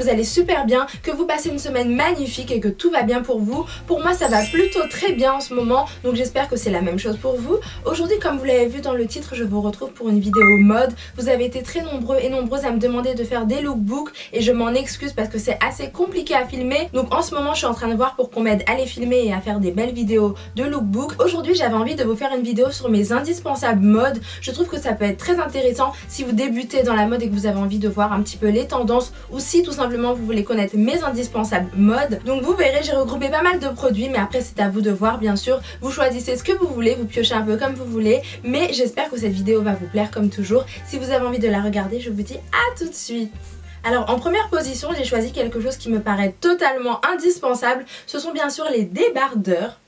vous allez super bien, que vous passez une semaine magnifique et que tout va bien pour vous. Pour moi ça va plutôt très bien en ce moment, donc j'espère que c'est la même chose pour vous. Aujourd'hui, comme vous l'avez vu dans le titre, je vous retrouve pour une vidéo mode. Vous avez été très nombreux et nombreuses à me demander de faire des lookbooks et je m'en excuse parce que c'est assez compliqué à filmer. Donc en ce moment je suis en train de voir pour qu'on m'aide à les filmer et à faire des belles vidéos de lookbook. Aujourd'hui j'avais envie de vous faire une vidéo sur mes indispensables mode. Je trouve que ça peut être très intéressant si vous débutez dans la mode et que vous avez envie de voir un petit peu les tendances, ou si tout simplement vous voulez connaître mes indispensables mode. Donc vous verrez, j'ai regroupé pas mal de produits, mais après c'est à vous de voir bien sûr. Vous choisissez ce que vous voulez, vous piochez un peu comme vous voulez, mais j'espère que cette vidéo va vous plaire comme toujours. Si vous avez envie de la regarder, je vous dis à tout de suite. Alors en première position, j'ai choisi quelque chose qui me paraît totalement indispensable. Ce sont bien sûr les débardeurs.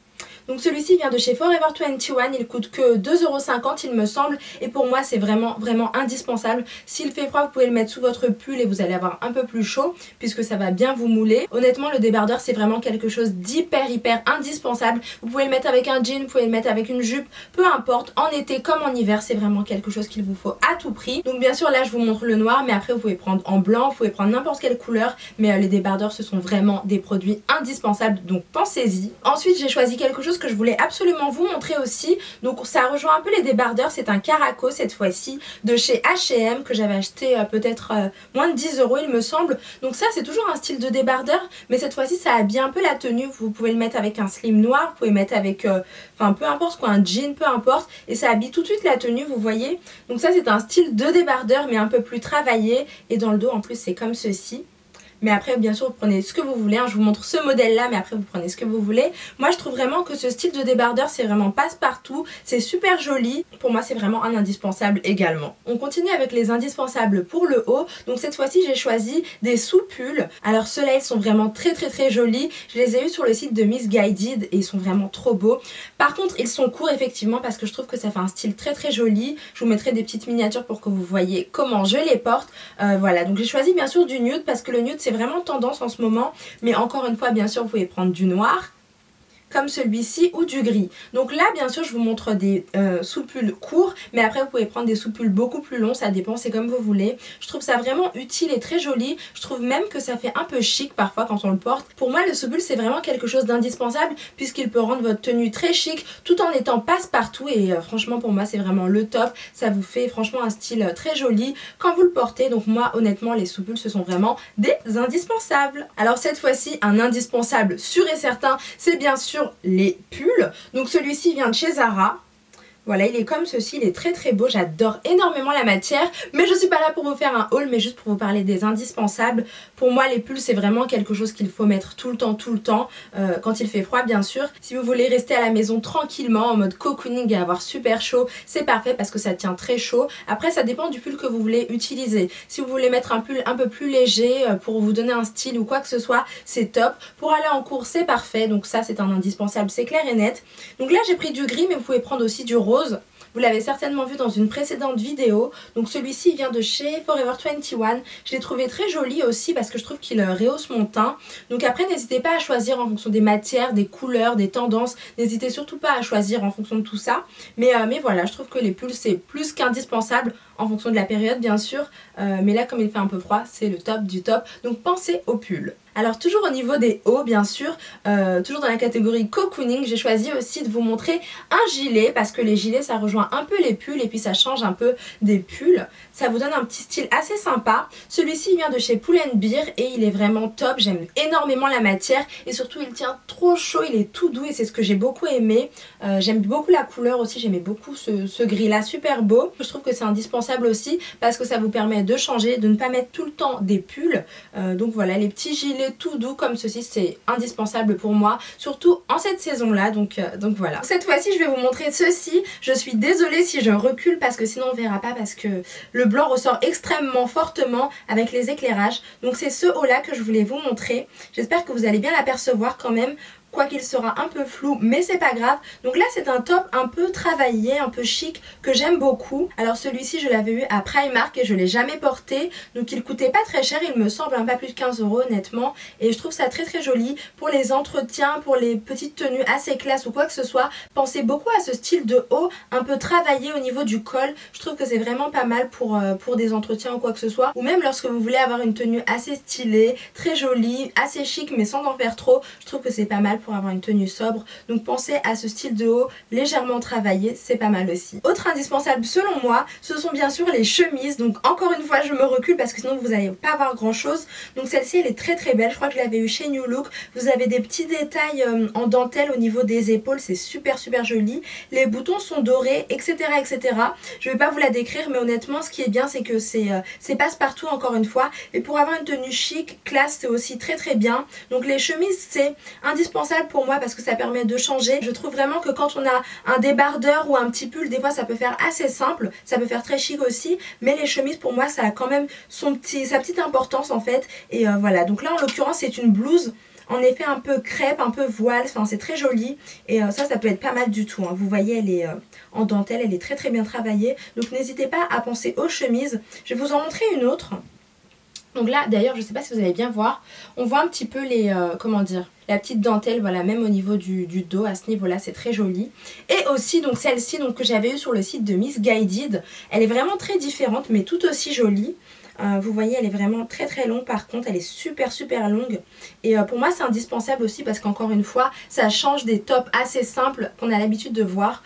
Donc celui-ci vient de chez Forever 21, il coûte que 2,50 € il me semble, et pour moi c'est vraiment indispensable. S'il fait froid, vous pouvez le mettre sous votre pull et vous allez avoir un peu plus chaud puisque ça va bien vous mouler. Honnêtement, le débardeur c'est vraiment quelque chose d'hyper indispensable. Vous pouvez le mettre avec un jean, vous pouvez le mettre avec une jupe, peu importe, en été comme en hiver, c'est vraiment quelque chose qu'il vous faut à tout prix. Donc bien sûr là je vous montre le noir, mais après vous pouvez prendre en blanc, vous pouvez prendre n'importe quelle couleur, mais les débardeurs ce sont vraiment des produits indispensables, donc pensez-y. Ensuite j'ai choisi quelque chose que je voulais absolument vous montrer aussi, donc ça rejoint un peu les débardeurs. C'est un caraco cette fois-ci de chez H&M que j'avais acheté peut-être moins de 10 € il me semble. Donc ça c'est toujours un style de débardeur, mais cette fois-ci ça habille un peu la tenue. Vous pouvez le mettre avec un slim noir, vous pouvez le mettre avec enfin peu importe quoi, un jean, peu importe, et ça habille tout de suite la tenue, vous voyez. Donc ça c'est un style de débardeur mais un peu plus travaillé, et dans le dos en plus c'est comme ceci. Mais après bien sûr vous prenez ce que vous voulez, hein. Je vous montre ce modèle là, mais après vous prenez ce que vous voulez. Moi je trouve vraiment que ce style de débardeur c'est vraiment passe-partout, c'est super joli. Pour moi c'est vraiment un indispensable également. On continue avec les indispensables pour le haut. Donc cette fois-ci j'ai choisi des sous-pulls. Alors ceux-là ils sont vraiment très jolis. Je les ai eu sur le site de Missguided et ils sont vraiment trop beaux. Par contre ils sont courts effectivement parce que je trouve que ça fait un style très joli. Je vous mettrai des petites miniatures pour que vous voyez comment je les porte. Voilà, donc j'ai choisi bien sûr du nude parce que le nude c'est vraiment tendance en ce moment, mais encore une fois bien sûr vous pouvez prendre du noir comme celui-ci ou du gris. Donc là bien sûr je vous montre des sous-pulls courts, mais après vous pouvez prendre des sous-pulls beaucoup plus longs, ça dépend, c'est comme vous voulez. Je trouve ça vraiment utile et très joli. Je trouve même que ça fait un peu chic parfois quand on le porte. Pour moi le sous-pull c'est vraiment quelque chose d'indispensable puisqu'il peut rendre votre tenue très chic tout en étant passe-partout, et franchement pour moi c'est vraiment le top. Ça vous fait franchement un style très joli quand vous le portez. Donc moi honnêtement les sous-pulls ce sont vraiment des indispensables. Alors cette fois-ci un indispensable sûr et certain, c'est bien sûr les pulls. Donc celui-ci vient de chez Zara. Voilà, il est comme ceci, il est très beau, j'adore énormément la matière, mais je suis pas là pour vous faire un haul, mais juste pour vous parler des indispensables. Pour moi les pulls c'est vraiment quelque chose qu'il faut mettre tout le temps, quand il fait froid bien sûr. Si vous voulez rester à la maison tranquillement en mode cocooning et avoir super chaud, c'est parfait parce que ça tient très chaud. Après ça dépend du pull que vous voulez utiliser. Si vous voulez mettre un pull un peu plus léger pour vous donner un style ou quoi que ce soit, c'est top. Pour aller en cours c'est parfait, donc ça c'est un indispensable, c'est clair et net. Donc là j'ai pris du gris, mais vous pouvez prendre aussi du rose. Vous l'avez certainement vu dans une précédente vidéo. Donc celui-ci vient de chez Forever 21. Je l'ai trouvé très joli aussi parce que je trouve qu'il rehausse mon teint. Donc après n'hésitez pas à choisir en fonction des matières, des couleurs, des tendances. N'hésitez surtout pas à choisir en fonction de tout ça. Mais voilà, je trouve que les pulls c'est plus qu'indispensable en fonction de la période bien sûr. Mais là comme il fait un peu froid, c'est le top du top. Donc pensez aux pulls. Alors toujours au niveau des hauts bien sûr, toujours dans la catégorie cocooning, j'ai choisi aussi de vous montrer un gilet parce que les gilets ça rejoint un peu les pulls et puis ça change un peu des pulls. Ça vous donne un petit style assez sympa. Celui-ci vient de chez Pull&Bear et il est vraiment top, j'aime énormément la matière et surtout il tient trop chaud, il est tout doux et c'est ce que j'ai beaucoup aimé. J'aime beaucoup la couleur aussi, j'aimais beaucoup ce gris là, super beau. Je trouve que c'est indispensable aussi parce que ça vous permet de changer, de ne pas mettre tout le temps des pulls. Donc voilà, les petits gilets tout doux comme ceci c'est indispensable pour moi, surtout en cette saison là, donc voilà. Cette fois-ci je vais vous montrer ceci. Je suis désolée si je recule parce que sinon on verra pas, parce que le blanc ressort extrêmement fortement avec les éclairages. Donc c'est ce haut là que je voulais vous montrer, j'espère que vous allez bien l'apercevoir quand même. quoiqu'il sera un peu flou, mais c'est pas grave. Donc là c'est un top un peu travaillé, un peu chic, que j'aime beaucoup. Alors celui-ci je l'avais eu à Primark et je l'ai jamais porté, donc il coûtait pas très cher, il me semble, pas plus de 15 € honnêtement, et je trouve ça très très joli pour les entretiens, pour les petites tenues assez classe ou quoi que ce soit. Pensez beaucoup à ce style de haut un peu travaillé au niveau du col, je trouve que c'est vraiment pas mal pour des entretiens ou quoi que ce soit, ou même lorsque vous voulez avoir une tenue assez stylée, très jolie, assez chic mais sans en faire trop, je trouve que c'est pas mal pour avoir une tenue sobre. Donc pensez à ce style de haut légèrement travaillé, c'est pas mal aussi. Autre indispensable selon moi, ce sont bien sûr les chemises. Donc encore une fois je me recule parce que sinon vous n'allez pas avoir grand chose. Donc celle-ci elle est très très belle, je crois que je l'avais eu chez New Look. Vous avez des petits détails en dentelle au niveau des épaules, c'est super super joli. Les boutons sont dorés, etc etc. Je vais pas vous la décrire mais honnêtement ce qui est bien c'est que c'est passe-partout encore une fois. Et pour avoir une tenue chic, classe, c'est aussi très très bien. Donc les chemises c'est indispensable pour moi parce que ça permet de changer. Je trouve vraiment que quand on a un débardeur ou un petit pull, des fois ça peut faire assez simple, ça peut faire très chic aussi, mais les chemises pour moi ça a quand même sa petite importance en fait. Et voilà, donc là en l'occurrence c'est une blouse en effet un peu crêpe, un peu voile, enfin c'est très joli et ça peut être pas mal du tout, hein. Vous voyez elle est en dentelle, elle est très très bien travaillée, donc n'hésitez pas à penser aux chemises. Je vais vous en montrer une autre. Donc là d'ailleurs je sais pas si vous allez bien voir, on voit un petit peu les, comment dire, la petite dentelle, voilà, même au niveau du dos, à ce niveau là c'est très joli. Et aussi donc celle-ci que j'avais eue sur le site de Missguided, elle est vraiment très différente mais tout aussi jolie. Vous voyez elle est vraiment très très longue, par contre elle est super super longue et pour moi c'est indispensable aussi parce qu'encore une fois ça change des tops assez simples qu'on a l'habitude de voir.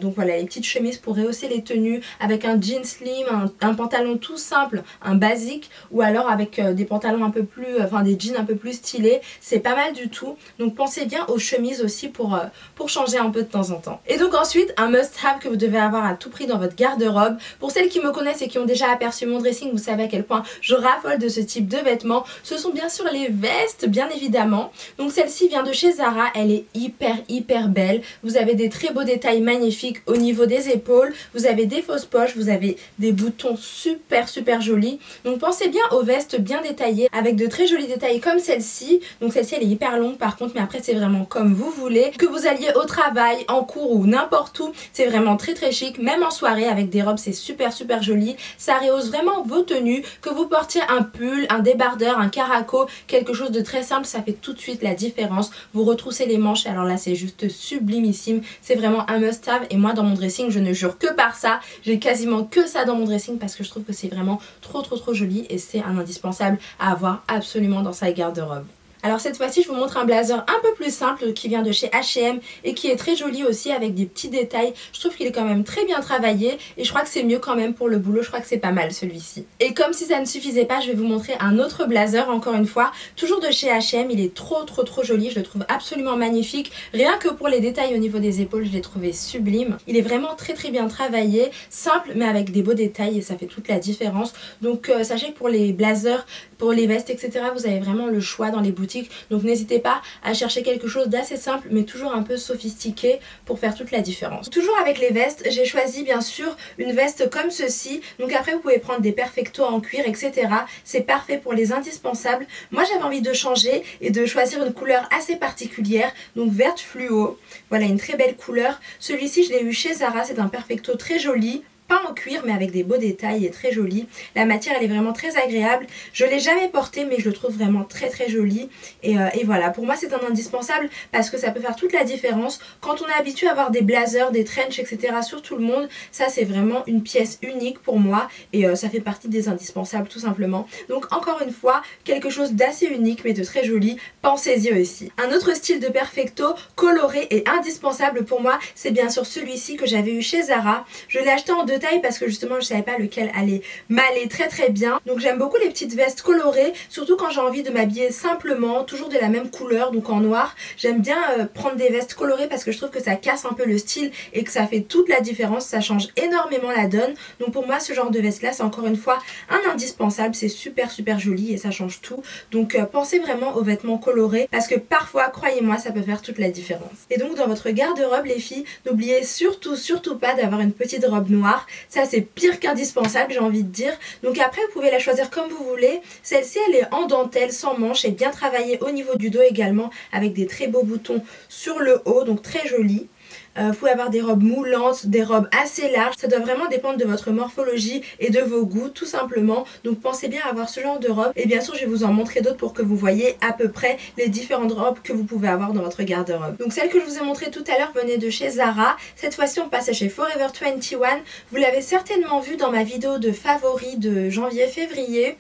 Donc voilà, les petites chemises pour rehausser les tenues avec un jean slim, un pantalon tout simple, un basique, ou alors avec des pantalons un peu plus, des jeans un peu plus stylés, c'est pas mal du tout. Donc pensez bien aux chemises aussi pour changer un peu de temps en temps. Et donc ensuite un must have que vous devez avoir à tout prix dans votre garde-robe. Pour celles qui me connaissent et qui ont déjà aperçu mon dressing, vous savez à quel point je raffole de ce type de vêtements. Ce sont bien sûr les vestes, bien évidemment. Donc celle-ci vient de chez Zara, elle est hyper belle. Vous avez des très beaux détails magnifiques au niveau des épaules, vous avez des fausses poches, vous avez des boutons super jolis. Donc pensez bien aux vestes bien détaillées avec de très jolis détails comme celle-ci. Donc celle-ci elle est hyper longue par contre, mais après c'est vraiment comme vous voulez. Que vous alliez au travail, en cours ou n'importe où, c'est vraiment très chic. Même en soirée avec des robes c'est super joli. Ça rehausse vraiment vos tenues. Que vous portiez un pull, un débardeur, un caraco, quelque chose de très simple, ça fait tout de suite la différence. Vous retroussez les manches, alors là c'est juste sublimissime. C'est vraiment un must have et moi dans mon dressing je ne jure que par ça. J'ai quasiment que ça dans mon dressing parce que je trouve que c'est vraiment trop joli et c'est un indispensable à avoir absolument dans sa garde-robe. Alors cette fois-ci je vous montre un blazer un peu plus simple qui vient de chez H&M et qui est très joli aussi avec des petits détails. Je trouve qu'il est quand même très bien travaillé et je crois que c'est mieux quand même pour le boulot, je crois que c'est pas mal celui-ci. Et comme si ça ne suffisait pas, je vais vous montrer un autre blazer encore une fois, toujours de chez H&M. Il est trop joli, je le trouve absolument magnifique. Rien que pour les détails au niveau des épaules, je l'ai trouvé sublime. Il est vraiment très bien travaillé, simple mais avec des beaux détails et ça fait toute la différence. Donc sachez que pour les blazers, pour les vestes etc, vous avez vraiment le choix dans les boutiques. Donc n'hésitez pas à chercher quelque chose d'assez simple mais toujours un peu sophistiqué pour faire toute la différence. Toujours avec les vestes, j'ai choisi bien sûr une veste comme ceci. Donc après vous pouvez prendre des perfectos en cuir etc. C'est parfait pour les indispensables. Moi j'avais envie de changer et de choisir une couleur assez particulière. Donc verte fluo. Voilà une très belle couleur. Celui-ci je l'ai eu chez Zara, c'est un perfecto très joli. Pas en cuir mais avec des beaux détails et très joli. La matière elle est vraiment très agréable. Je l'ai jamais porté mais je le trouve vraiment très joli. Et voilà, pour moi c'est un indispensable parce que ça peut faire toute la différence. Quand on est habitué à avoir des blazers, des trench etc sur tout le monde, ça c'est vraiment une pièce unique pour moi. Et ça fait partie des indispensables tout simplement. Donc encore une fois, quelque chose d'assez unique mais de très joli. Pensez-y aussi. Un autre style de perfecto coloré et indispensable pour moi, c'est bien sûr celui-ci que j'avais eu chez Zara. Je l'ai acheté en deux tailles parce que justement je savais pas lequel allait m'aller très bien. Donc j'aime beaucoup les petites vestes colorées, surtout quand j'ai envie de m'habiller simplement, toujours de la même couleur, donc en noir. J'aime bien prendre des vestes colorées parce que je trouve que ça casse un peu le style et que ça fait toute la différence, ça change énormément la donne. Donc pour moi ce genre de veste là c'est encore une fois un indispensable, c'est super joli et ça change tout. Donc pensez vraiment aux vêtements colorés parce que parfois, croyez-moi, ça peut faire toute la différence. Et donc dans votre garde-robe les filles, n'oubliez surtout pas d'avoir une petite robe noire. noir. Ça c'est pire qu'indispensable, j'ai envie de dire. Donc après vous pouvez la choisir comme vous voulez. Celle-ci elle est en dentelle sans manche et bien travaillée au niveau du dos également avec des très beaux boutons sur le haut, donc très jolie. Vous pouvez avoir des robes moulantes, des robes assez larges, ça doit vraiment dépendre de votre morphologie et de vos goûts tout simplement. Donc pensez bien à avoir ce genre de robe et bien sûr je vais vous en montrer d'autres pour que vous voyez à peu près les différentes robes que vous pouvez avoir dans votre garde-robe. Donc celle que je vous ai montrée tout à l'heure venait de chez Zara. Cette fois-ci on passe chez Forever 21. Vous l'avez certainement vu dans ma vidéo de favoris de janvier-février.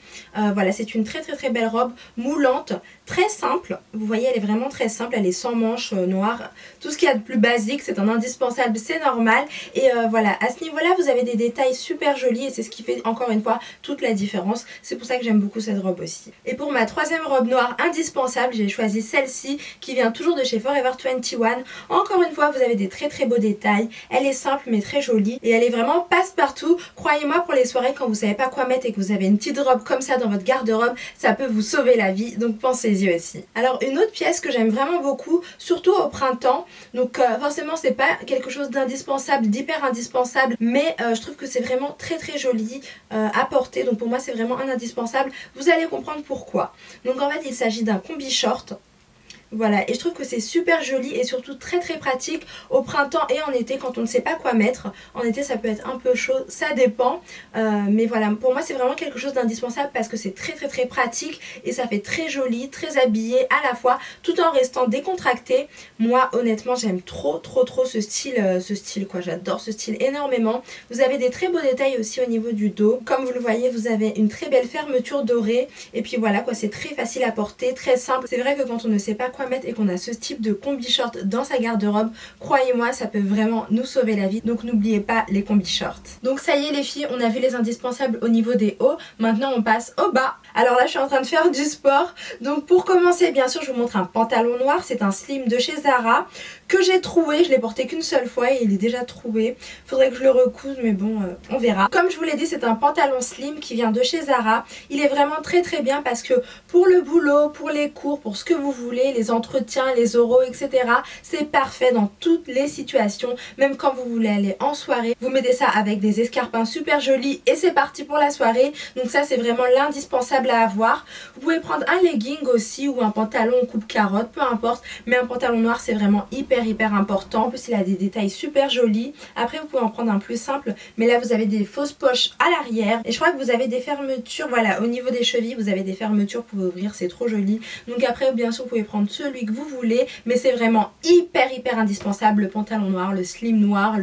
Voilà, c'est une très belle robe moulante, très simple. Vous voyez elle est vraiment très simple, elle est sans manches noires. Tout ce qu'il y a de plus basique c'est un indispensable, c'est normal. Et voilà, à ce niveau-là, vous avez des détails super jolis et c'est ce qui fait encore une fois toute la différence. C'est pour ça que j'aime beaucoup cette robe aussi. Et pour ma troisième robe noire indispensable, j'ai choisi celle-ci qui vient toujours de chez Forever 21. Encore une fois, vous avez des très beaux détails. Elle est simple mais très jolie et elle est vraiment passe-partout. Croyez-moi, pour les soirées quand vous savez pas quoi mettre et que vous avez une petite robe comme ça dans votre garde-robe, ça peut vous sauver la vie. Donc pensez-y aussi. Alors une autre pièce que j'aime vraiment beaucoup, surtout au printemps. Donc forcément c'est pas quelque chose d'indispensable, d'hyper indispensable, mais je trouve que c'est vraiment très joli à porter. Donc pour moi c'est vraiment un indispensable. Vous allez comprendre pourquoi. Donc en fait il s'agit d'un combi short. Voilà, et je trouve que c'est super joli et surtout très pratique au printemps et en été quand on ne sait pas quoi mettre. En été ça peut être un peu chaud, ça dépend. Mais voilà, pour moi c'est vraiment quelque chose d'indispensable parce que c'est très pratique et ça fait très joli, très habillé à la fois tout en restant décontracté. Moi honnêtement j'aime trop ce style quoi, j'adore ce style énormément. Vous avez des très beaux détails aussi au niveau du dos. Comme vous le voyez vous avez une très belle fermeture dorée et puis voilà quoi, c'est très facile à porter, très simple. C'est vrai que quand on ne sait pas quoi mettre et qu'on a ce type de combi short dans sa garde-robe, croyez-moi ça peut vraiment nous sauver la vie. Donc n'oubliez pas les combi shorts. Donc ça y est les filles, on a vu les indispensables au niveau des hauts. Maintenant on passe au bas. Alors là je suis en train de faire du sport. Donc pour commencer bien sûr je vous montre un pantalon noir. C'est un slim de chez Zara que j'ai troué. Je l'ai porté qu'une seule fois et il est déjà troué. Faudrait que je le recouse mais bon on verra. Comme je vous l'ai dit c'est un pantalon slim qui vient de chez Zara. Il est vraiment très bien parce que pour le boulot, pour les cours, pour ce que vous voulez, les entretiens, les oraux, etc. c'est parfait dans toutes les situations. Même quand vous voulez aller en soirée, vous mettez ça avec des escarpins super jolis et c'est parti pour la soirée. Donc ça c'est vraiment l'indispensable à avoir. Vous pouvez prendre un legging aussi ou un pantalon coupe carotte, peu importe. Mais un pantalon noir c'est vraiment hyper important. En plus il a des détails super jolis. Après vous pouvez en prendre un plus simple. Mais là vous avez des fausses poches à l'arrière. Et je crois que vous avez des fermetures, voilà, au niveau des chevilles vous avez des fermetures pour ouvrir, c'est trop joli. Donc après bien sûr vous pouvez prendre celui que vous voulez, mais c'est vraiment hyper indispensable. Le pantalon noir, le slim noir,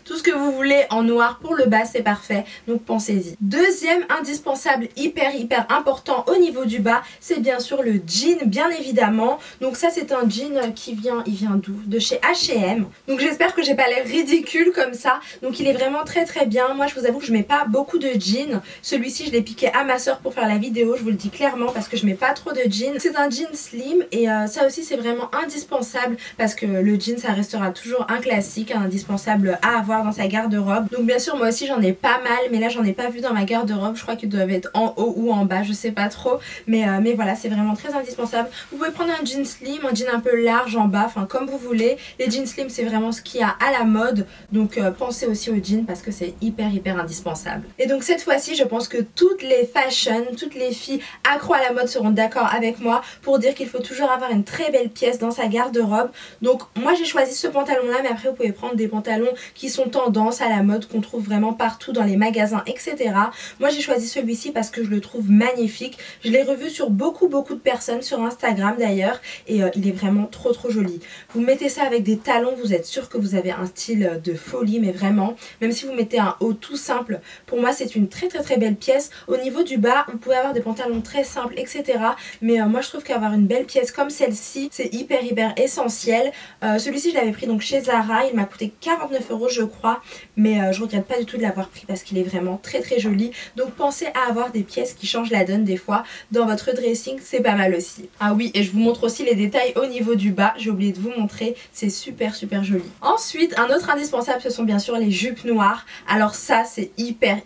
tout ce que vous voulez en noir pour le bas c'est parfait, donc pensez-y. Deuxième indispensable hyper important au niveau du bas, c'est bien sûr le jean, bien évidemment. Donc ça c'est un jean qui vient, il vient d'où? De chez H&M. Donc j'espère que j'ai pas l'air ridicule comme ça. Donc il est vraiment très bien. Moi je vous avoue que je mets pas beaucoup de jeans. Celui-ci je l'ai piqué à ma soeur pour faire la vidéo, je vous le dis clairement, parce que je mets pas trop de jeans. C'est un jean slim et ça aussi c'est vraiment indispensable parce que le jean ça restera toujours un classique, un indispensable à avoir dans sa garde-robe. Donc bien sûr moi aussi j'en ai pas mal, mais là j'en ai pas vu dans ma garde-robe. Je crois qu'ils doivent être en haut ou en bas, je sais pas trop, mais voilà c'est vraiment très indispensable. Vous pouvez prendre un jean slim, un jean un peu large en bas, enfin comme vous voulez. Les jeans slim c'est vraiment ce qu'il y a à la mode, donc pensez aussi aux jeans parce que c'est hyper indispensable. Et donc cette fois-ci je pense que toutes les fashion, toutes les filles accro à la mode seront d'accord avec moi pour dire qu'il faut toujours avoir une très belle pièce dans sa garde-robe. Donc moi j'ai choisi ce pantalon là, mais après vous pouvez prendre des pantalons qui sont tendance à la mode, qu'on trouve vraiment partout dans les magasins, etc. Moi j'ai choisi celui-ci parce que je le trouve magnifique. Je l'ai revu sur beaucoup de personnes sur Instagram d'ailleurs, et il est vraiment trop joli. Vous mettez ça avec des talons, vous êtes sûr que vous avez un style de folie, mais vraiment, même si vous mettez un haut tout simple, pour moi c'est une très belle pièce. Au niveau du bas vous pouvez avoir des pantalons très simples, etc. Mais moi je trouve qu'avoir une belle pièce comme celle-ci c'est hyper essentiel. Celui-ci je l'avais pris donc chez Zara, il m'a coûté 49 € je crois, mais je regrette pas du tout de l'avoir pris parce qu'il est vraiment très joli. Donc pensez à avoir des pièces qui changent la donne des fois dans votre dressing, c'est pas mal aussi. Ah oui, et je vous montre aussi les détails au niveau du bas, j'ai oublié de vous montrer, c'est super joli. Ensuite, un autre indispensable, ce sont bien sûr les jupes noires. Alors ça, c'est hyper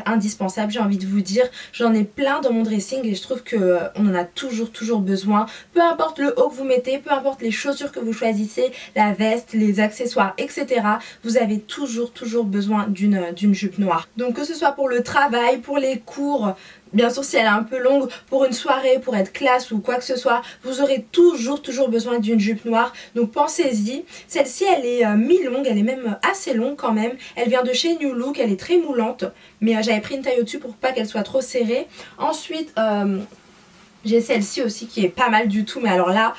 indispensable, j'ai envie de vous dire. J'en ai plein dans mon dressing et je trouve que on en a toujours besoin. Peu importe le haut que vous mettez, peu importe les chaussures que vous choisissez, la veste, les accessoires, etc. Vous avez toujours besoin d'une jupe noire. Donc que ce soit pour le travail, pour les cours, bien sûr si elle est un peu longue, pour une soirée, pour être classe ou quoi que ce soit, vous aurez toujours besoin d'une jupe noire. Donc pensez-y. Celle-ci elle est mi-longue, elle est même assez longue quand même. Elle vient de chez New Look, elle est très moulante. Mais j'avais pris une taille au-dessus pour pas qu'elle soit trop serrée. Ensuite... j'ai celle-ci aussi qui est pas mal du tout, mais alors là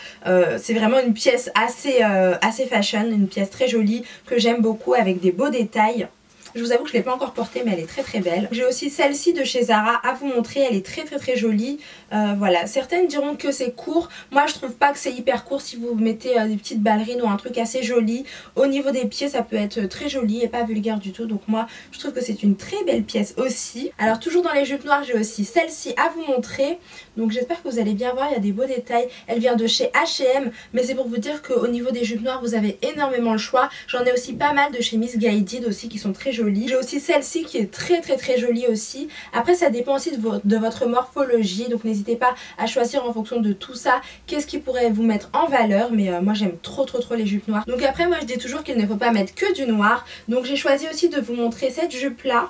c'est vraiment une pièce assez fashion, une pièce très jolie que j'aime beaucoup avec des beaux détails. Je vous avoue que je ne l'ai pas encore portée mais elle est très belle. J'ai aussi celle-ci de chez Zara à vous montrer, elle est très jolie. Voilà, certaines diront que c'est court, moi je trouve pas que c'est hyper court si vous mettez des petites ballerines ou un truc assez joli. Au niveau des pieds ça peut être très joli et pas vulgaire du tout, donc moi je trouve que c'est une très belle pièce aussi. Alors toujours dans les jupes noires j'ai aussi celle-ci à vous montrer, donc j'espère que vous allez bien voir, il y a des beaux détails. Elle vient de chez H&M, mais c'est pour vous dire qu'au niveau des jupes noires vous avez énormément le choix. J'en ai aussi pas mal de chez Miss Guided aussi qui sont très jolies. J'ai aussi celle-ci qui est très jolie aussi. Après ça dépend aussi de votre morphologie, donc n'hésitez pas à choisir en fonction de tout ça qu'est-ce qui pourrait vous mettre en valeur. Mais moi j'aime trop les jupes noires. Donc après moi je dis toujours qu'il ne faut pas mettre que du noir. Donc j'ai choisi aussi de vous montrer cette jupe là.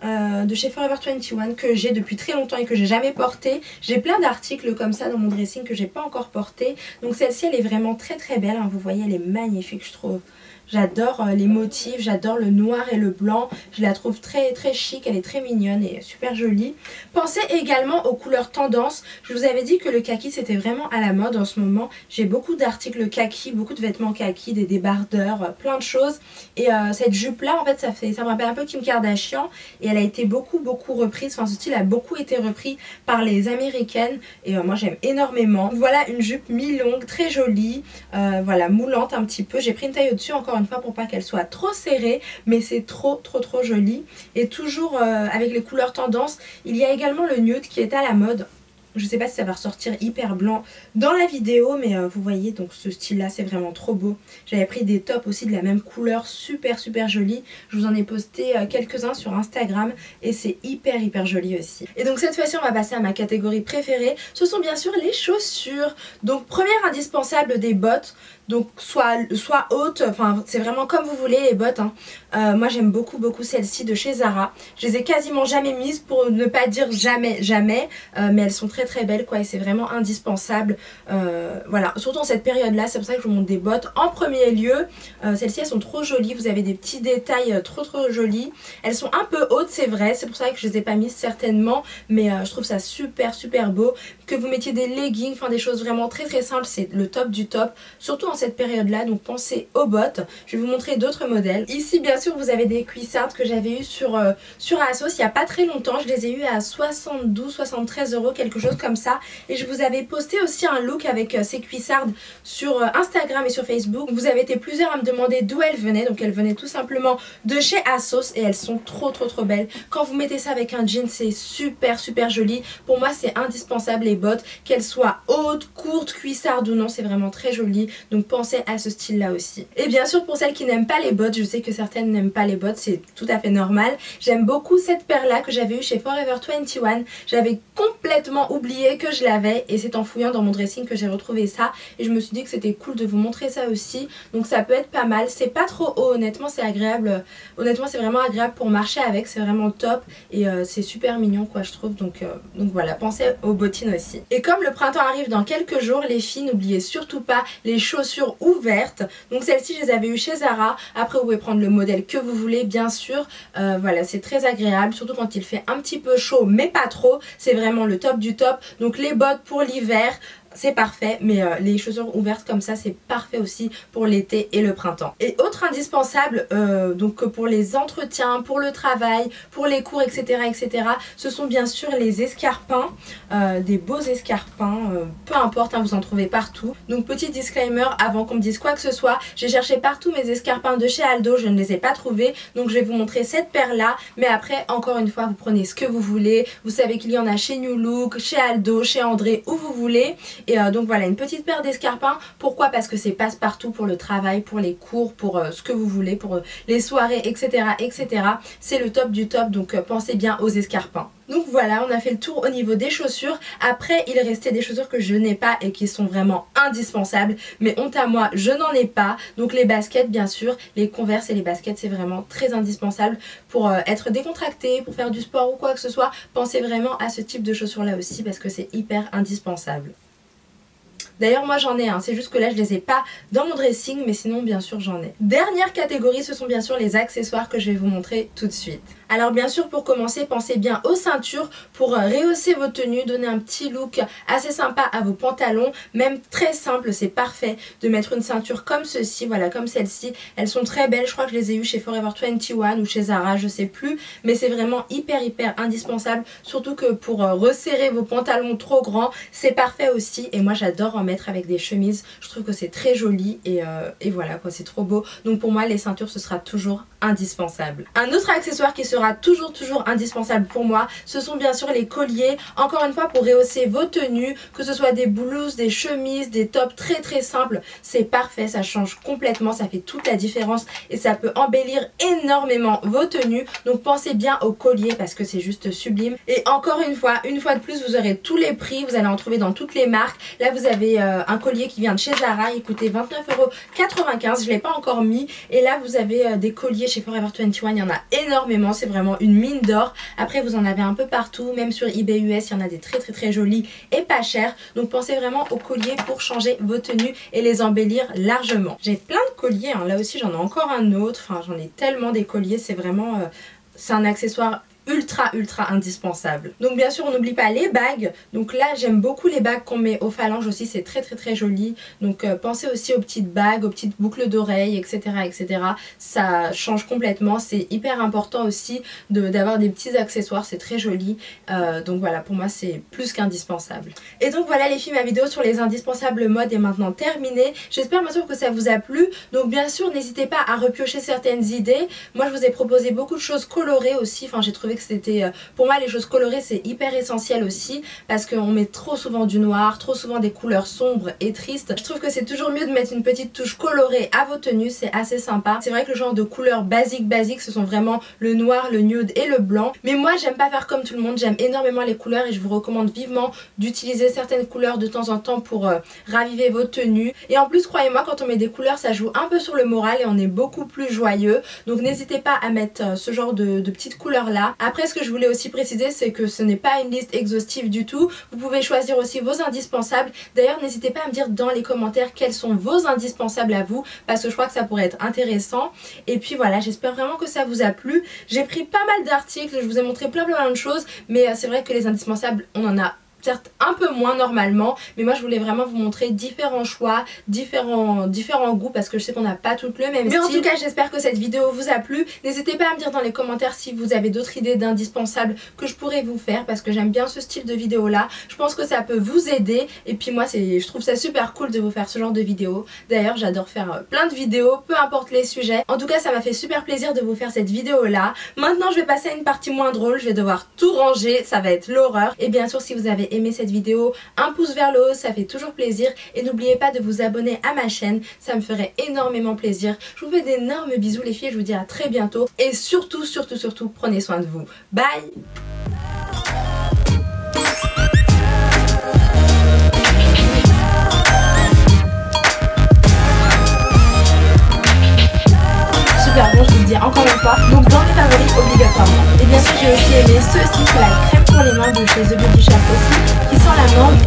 De chez Forever 21 que j'ai depuis très longtemps et que j'ai jamais porté. J'ai plein d'articles comme ça dans mon dressing que j'ai pas encore porté. Donc celle-ci elle est vraiment très belle, hein. Vous voyez elle est magnifique je trouve. J'adore les motifs, j'adore le noir et le blanc. Je la trouve très chic, elle est très mignonne et super jolie. Pensez également aux couleurs tendance. Je vous avais dit que le kaki c'était vraiment à la mode en ce moment. J'ai beaucoup d'articles kaki, beaucoup de vêtements kaki, des débardeurs, plein de choses. Et cette jupe là en fait ça me rappelle un peu Kim Kardashian. Et elle a été beaucoup reprise, enfin ce style a beaucoup été repris par les américaines. Et moi j'aime énormément. Voilà une jupe mi-longue, très jolie, voilà moulante un petit peu. J'ai pris une taille au-dessus encore une fois pour pas qu'elle soit trop serrée, mais c'est trop joli. Et toujours avec les couleurs tendance, il y a également le nude qui est à la mode. Je sais pas si ça va ressortir hyper blanc dans la vidéo, mais vous voyez donc ce style là c'est vraiment trop beau. J'avais pris des tops aussi de la même couleur, super joli. Je vous en ai posté quelques-uns sur Instagram et c'est hyper joli aussi. Et donc cette fois-ci on va passer à ma catégorie préférée, ce sont bien sûr les chaussures. Donc première indispensable, des bottes. Donc soit haute, enfin c'est vraiment comme vous voulez les bottes, hein. Moi j'aime beaucoup celles-ci de chez Zara. Je les ai quasiment jamais mises pour ne pas dire jamais, mais elles sont très belles quoi et c'est vraiment indispensable. Voilà, surtout en cette période là, c'est pour ça que je vous montre des bottes en premier lieu. Celles-ci elles sont trop jolies, vous avez des petits détails trop jolis. Elles sont un peu hautes c'est vrai, c'est pour ça que je les ai pas mises certainement, mais je trouve ça super beau. Que vous mettiez des leggings, enfin des choses vraiment très simples, c'est le top du top, surtout en cette période là, donc pensez aux bottes. Je vais vous montrer d'autres modèles. Ici bien sûr vous avez des cuissardes que j'avais eu sur Asos il n'y a pas très longtemps. Je les ai eu à 72-73 €, quelque chose comme ça, et je vous avais posté aussi un look avec ces cuissardes sur Instagram et sur Facebook. Vous avez été plusieurs à me demander d'où elles venaient, donc elles venaient tout simplement de chez Asos et elles sont trop belles. Quand vous mettez ça avec un jean c'est super joli. Pour moi c'est indispensable les bottes, qu'elles soient hautes, courtes, cuissardes ou non, c'est vraiment très joli. Donc pensez à ce style là aussi. Et bien sûr pour celles qui n'aiment pas les bottes, je sais que certaines n'aiment pas les bottes, c'est tout à fait normal. J'aime beaucoup cette paire là que j'avais eu chez Forever 21. J'avais complètement oublié que je l'avais et c'est en fouillant dans mon dressing que j'ai retrouvé ça. Et je me suis dit que c'était cool de vous montrer ça aussi. Donc ça peut être pas mal, c'est pas trop haut, honnêtement c'est agréable. Honnêtement c'est vraiment agréable pour marcher avec, c'est vraiment top. Et c'est super mignon quoi je trouve. Donc voilà, pensez aux bottines aussi. Et comme le printemps arrive dans quelques jours les filles, n'oubliez surtout pas les chaussures ouvertes. Donc celles-ci je les avais eues chez Zara. Après vous pouvez prendre le modèle que vous voulez bien sûr. Voilà c'est très agréable, surtout quand il fait un petit peu chaud mais pas trop. C'est vraiment le top du top. Donc les bottes pour l'hiver c'est parfait, mais les chaussures ouvertes comme ça c'est parfait aussi pour l'été et le printemps. Et autre indispensable, donc pour les entretiens, pour le travail, pour les cours etc, ce sont bien sûr les escarpins, des beaux escarpins, peu importe hein, vous en trouvez partout. Donc petit disclaimer avant qu'on me dise quoi que ce soit, j'ai cherché partout mes escarpins de chez Aldo, je ne les ai pas trouvés, donc je vais vous montrer cette paire là. Mais après encore une fois vous prenez ce que vous voulez, vous savez qu'il y en a chez New Look, chez Aldo, chez André, où vous voulez. Et donc voilà, une petite paire d'escarpins. Pourquoi? Parce que c'est passe-partout pour le travail, pour les cours, pour ce que vous voulez, pour les soirées, etc. etc. C'est le top du top, donc pensez bien aux escarpins. Donc voilà, on a fait le tour au niveau des chaussures. Après, il restait des chaussures que je n'ai pas et qui sont vraiment indispensables. Mais honte à moi, je n'en ai pas. Donc les baskets, bien sûr, les Converse et les baskets, c'est vraiment très indispensable pour être décontracté, pour faire du sport ou quoi que ce soit. Pensez vraiment à ce type de chaussures là aussi parce que c'est hyper indispensable. D'ailleurs moi j'en ai un, c'est juste que là je les ai pas dans mon dressing, mais sinon bien sûr j'en ai. Dernière catégorie, ce sont bien sûr les accessoires que je vais vous montrer tout de suite. Alors bien sûr pour commencer, pensez bien aux ceintures pour rehausser vos tenues, donner un petit look assez sympa à vos pantalons, même très simple, c'est parfait de mettre une ceinture comme ceci, voilà comme celle-ci. Elles sont très belles, je crois que je les ai eues chez Forever 21 ou chez Zara, je sais plus, mais c'est vraiment hyper indispensable, surtout que pour resserrer vos pantalons trop grands, c'est parfait aussi et moi j'adore en mettre avec des chemises, je trouve que c'est très joli et voilà quoi, c'est trop beau. Donc pour moi les ceintures ce sera toujours indispensable. Un autre accessoire qui sera toujours indispensable pour moi, ce sont bien sûr les colliers, encore une fois pour rehausser vos tenues, que ce soit des blouses, des chemises, des tops très simples, c'est parfait, ça change complètement, ça fait toute la différence et ça peut embellir énormément vos tenues. Donc pensez bien aux colliers parce que c'est juste sublime. Et encore une fois de plus, vous aurez tous les prix, vous allez en trouver dans toutes les marques. Là vous avez un collier qui vient de chez Zara, il coûtait 29,95 €, je ne l'ai pas encore mis. Et là vous avez des colliers chez Forever 21, il y en a énormément, c'est vraiment une mine d'or. Après vous en avez un peu partout, même sur eBay US, il y en a des très jolis et pas chers. Donc pensez vraiment aux colliers pour changer vos tenues et les embellir largement. J'ai plein de colliers, hein. Là aussi j'en ai encore un autre, enfin j'en ai tellement des colliers, c'est vraiment c'est un accessoire ultra indispensable. Donc bien sûr on n'oublie pas les bagues. Donc là j'aime beaucoup les bagues qu'on met aux phalanges aussi, c'est très joli. Donc pensez aussi aux petites bagues, aux petites boucles d'oreilles, etc. Ça change complètement, c'est hyper important aussi d'avoir des petits accessoires, c'est très joli. Donc voilà, pour moi c'est plus qu'indispensable. Et donc voilà les filles, ma vidéo sur les indispensables mode est maintenant terminée. J'espère bien sûr que ça vous a plu. Donc bien sûr n'hésitez pas à repiocher certaines idées. Moi je vous ai proposé beaucoup de choses colorées aussi, enfin j'ai trouvé que c'était, pour moi les choses colorées c'est hyper essentiel aussi parce qu'on met trop souvent du noir, trop souvent des couleurs sombres et tristes. Je trouve que c'est toujours mieux de mettre une petite touche colorée à vos tenues, c'est assez sympa. C'est vrai que le genre de couleurs basiques ce sont vraiment le noir, le nude et le blanc, mais moi j'aime pas faire comme tout le monde, j'aime énormément les couleurs et je vous recommande vivement d'utiliser certaines couleurs de temps en temps pour raviver vos tenues. Et en plus croyez-moi, quand on met des couleurs ça joue un peu sur le moral et on est beaucoup plus joyeux, donc n'hésitez pas à mettre ce genre de petites couleurs là. Après ce que je voulais aussi préciser c'est que ce n'est pas une liste exhaustive du tout, vous pouvez choisir aussi vos indispensables. D'ailleurs n'hésitez pas à me dire dans les commentaires quels sont vos indispensables à vous parce que je crois que ça pourrait être intéressant. Et puis voilà, j'espère vraiment que ça vous a plu. J'ai pris pas mal d'articles, je vous ai montré plein de choses, mais c'est vrai que les indispensables on en a certes un peu moins normalement, mais moi je voulais vraiment vous montrer différents choix, différents goûts parce que je sais qu'on n'a pas toutes le même style. Mais en tout cas j'espère que cette vidéo vous a plu. N'hésitez pas à me dire dans les commentaires si vous avez d'autres idées d'indispensables que je pourrais vous faire parce que j'aime bien ce style de vidéo là. Je pense que ça peut vous aider et puis moi je trouve ça super cool de vous faire ce genre de vidéos. D'ailleurs j'adore faire plein de vidéos, peu importe les sujets. En tout cas ça m'a fait super plaisir de vous faire cette vidéo là. Maintenant je vais passer à une partie moins drôle, je vais devoir tout ranger, ça va être l'horreur. Et bien sûr si vous avez aimé cette vidéo, un pouce vers le haut, ça fait toujours plaisir. Et n'oubliez pas de vous abonner à ma chaîne, ça me ferait énormément plaisir. Je vous fais d'énormes bisous les filles, je vous dis à très bientôt. Et surtout, prenez soin de vous. Bye! Super bon, je vous le dis encore une fois. Donc dans mes favoris obligatoirement. Et bien sûr j'ai aussi aimé ceux-ci, c'est la crème pour les mains de chez The Body Shop aussi, qui sent la menthe